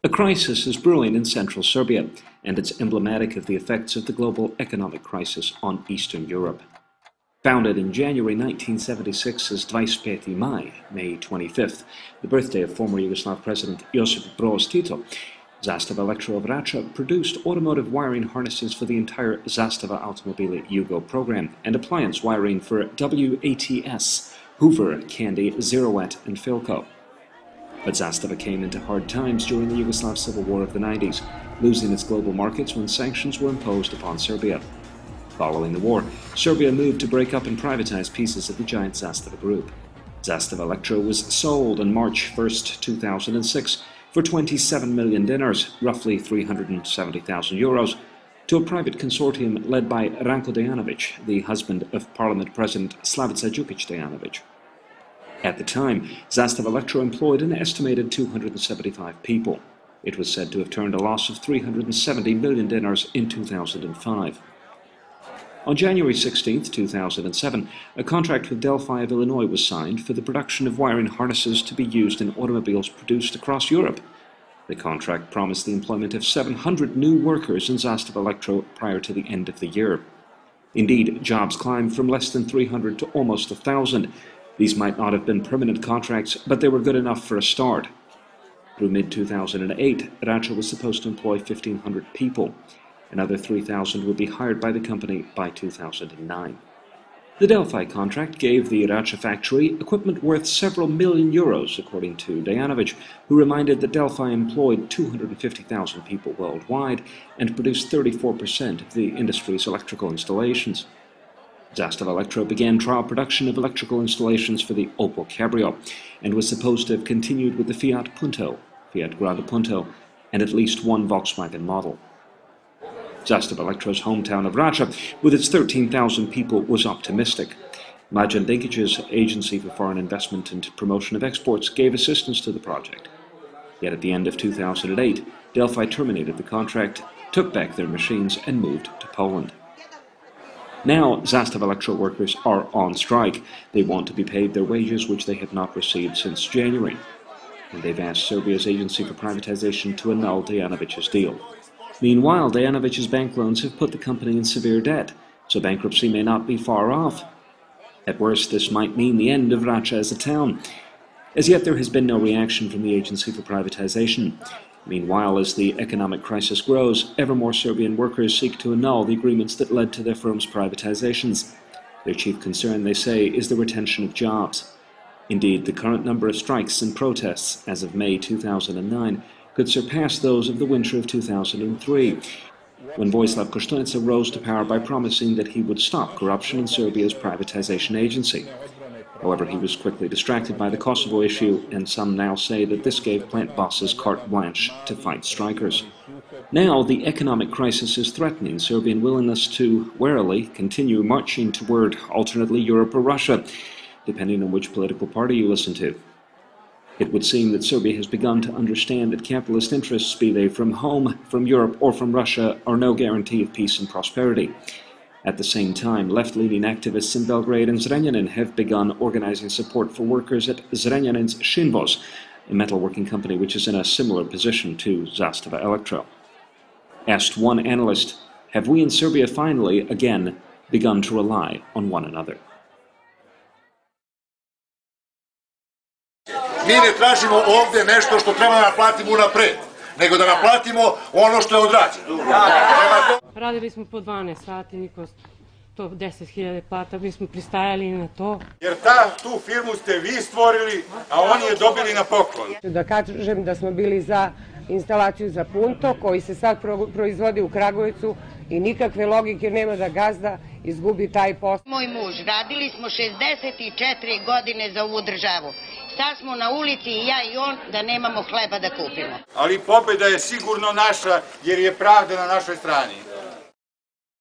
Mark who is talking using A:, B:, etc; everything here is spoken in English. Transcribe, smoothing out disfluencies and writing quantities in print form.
A: A crisis is brewing in central Serbia, and it's emblematic of the effects of the global economic crisis on Eastern Europe. Founded in January 1976 as 25. Maj, May 25th, the birthday of former Yugoslav President Josip Broz Tito, Zastava Elektro of Rača produced automotive wiring harnesses for the entire Zastava Automobili Jugo program and appliance wiring for WATS, Hoover, Candy, Zeroet, and Philco. But Zastava came into hard times during the Yugoslav civil war of the 90s, losing its global markets when sanctions were imposed upon Serbia. Following the war, Serbia moved to break up and privatize pieces of the giant Zastava group. Zastava Elektro was sold on March 1, 2006 for 27 million dinars, roughly 370,000 euros, to a private consortium led by Ranko Dejanovic, the husband of Parliament President Slavica Đukić-Dejanovic. At the time, Zastava Elektro employed an estimated 275 people. It was said to have turned a loss of 370 million dinars in 2005. On January 16, 2007, a contract with Delphi of Illinois was signed for the production of wiring harnesses to be used in automobiles produced across Europe. The contract promised the employment of 700 new workers in Zastava Elektro prior to the end of the year. Indeed, jobs climbed from less than 300 to almost 1,000. These might not have been permanent contracts, but they were good enough for a start. Through mid-2008, Rača was supposed to employ 1,500 people. Another 3,000 would be hired by the company by 2009. The Delphi contract gave the Rača factory equipment worth several million euros, according to Dejanovic, who reminded that Delphi employed 250,000 people worldwide and produced 34% of the industry's electrical installations. Zastava Elektro began trial production of electrical installations for the Opel Cabrio and was supposed to have continued with the Fiat Punto, Fiat Grande Punto, and at least one Volkswagen model. Zastava Elektro's hometown of Rača, with its 13,000 people, was optimistic. Mlađan Dinkić's Agency for Foreign Investment and Promotion of Exports gave assistance to the project. Yet at the end of 2008, Delphi terminated the contract, took back their machines, and moved to Poland. Now, Zastava Elektro workers are on strike. They want to be paid their wages, which they have not received since January. And they've asked Serbia's Agency for Privatization to annul Dejanovic's deal. Meanwhile, Dejanovic's bank loans have put the company in severe debt, so bankruptcy may not be far off. At worst, this might mean the end of Rača as a town. As yet, there has been no reaction from the Agency for Privatization. Meanwhile, as the economic crisis grows, ever more Serbian workers seek to annul the agreements that led to their firms' privatizations. Their chief concern, they say, is the retention of jobs. Indeed, the current number of strikes and protests as of May 2009 could surpass those of the winter of 2003, when Vojislav Koštunica rose to power by promising that he would stop corruption in Serbia's privatization agency. However, he was quickly distracted by the Kosovo issue, and some now say that this gave plant bosses carte blanche to fight strikers. Now, the economic crisis is threatening Serbian willingness to, warily, continue marching toward alternately Europe or Russia, depending on which political party you listen to. It would seem that Serbia has begun to understand that capitalist interests, be they from home, from Europe, or from Russia, are no guarantee of peace and prosperity. At the same time, left-leaning activists in Belgrade and Zrenjanin have begun organizing support for workers at Zrenjanin's Shinvoz, a metalworking company which is in a similar position to Zastava Elektro. Asked one analyst, have we in Serbia finally, again, begun to rely on one another?
B: Mi ne tražimo ovdje nešto što treba da naplatimo unapred, nego da naplatimo ono što je odrađeno.
C: Radili smo po 12 sati, niko to 10.000 plata, mi smo pristajali na to.
B: Jer tu firmu ste vi stvorili, a oni je dobili na poklon.
C: Da kažem da smo bili za instalaciju za Punto, koji se sad proizvodi u Kragujevcu i nikakve logike nema da gazda izgubi taj posao.
D: Moj muž, radili smo 64 godine za ovu državu. Sad smo na ulici i ja i on da nemamo hleba da kupimo.
B: Ali pobjeda je sigurno naša jer je pravda na našoj strani.